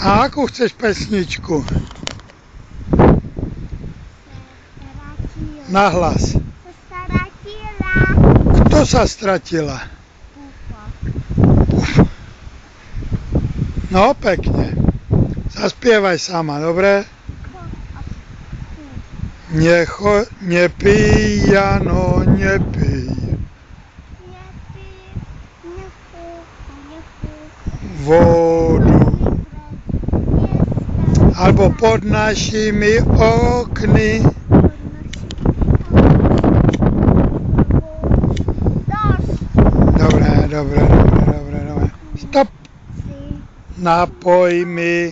A akú chceš pesničku? Nahlas. Kto sa stratila? No, pekne. Zaspievaj sama, dobre? Nepij, Jano, nepij. Vodu. Alebo pod našimi okny. Dobre. Stop. Napoj mi.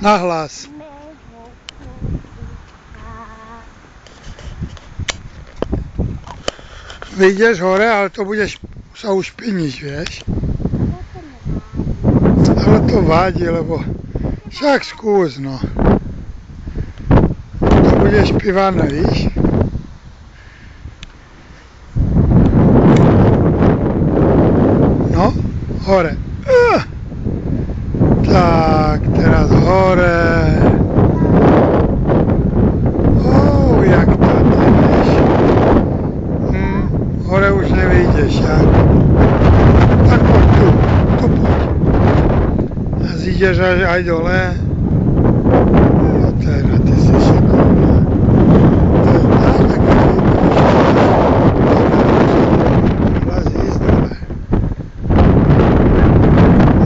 Nahlas. Vyjdeš hore, ale to budeš sa ušpiniť, vieš? Ale to vadí, lebo však skús, no. To bude špivané, víš? No, hore. Tak, teraz hore. Jak to ideš. Hore už nevyjdeš, jak? Tak poď tu poď. A zídeš aj dole. A teda ty si šikovná.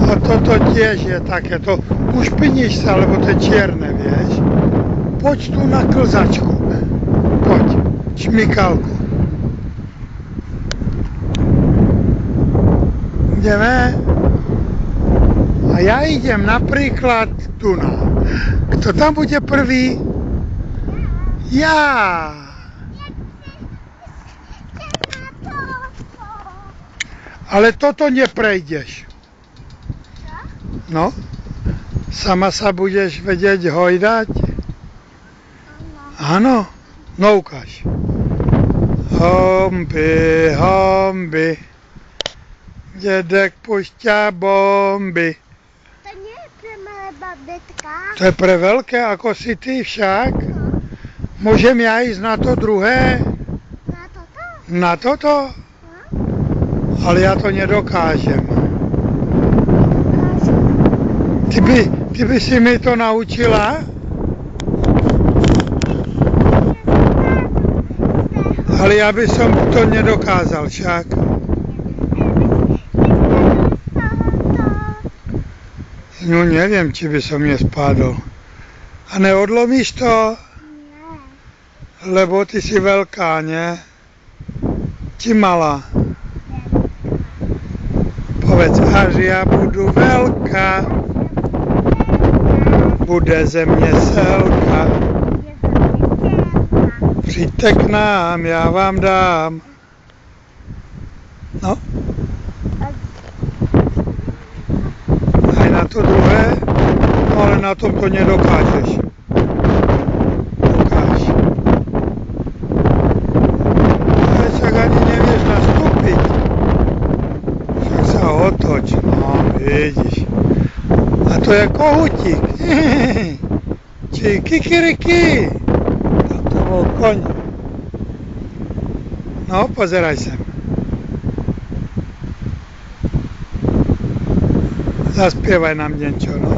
A toto tiež je takéto. Ušpiníš sa, lebo to je čierne, vieš. Poď tu na klzačku. Poď, šmykálku. Ideme. A ja idem napríklad tu na. Kto tam bude prvý? Ja. Ale toto neprejdeš. No. Sama sa budeš vedieť hojdať? Áno. No ukáž. Homby, homby. Dedek pušťa bomby. To nie je pre malé babetka. To je pre veľké, ako si ty však. Môžem ja ísť na to druhé? Na toto? Na toto? Ale ja to nedokážem. Ty by si mi to naučila? Ale ja by som to nedokázal však. No neviem, či by som nespadol. A neodlomíš to? Nie. Lebo ty si veľká, nie? Či malá? Povedz, až ja budu veľká, bude ze mne selka. Přijďte k nám, já vám dám. No. Aj na to druhé? No ale na tom to nedokážeš. Dokáž. Ale však ani nevieš nastúpiť. Však sa otoč. No, vidíš. A to je kohutík. Či kikiriki. To bol koň. No, pozeraj sem. Zaspievaj nám niečo, no.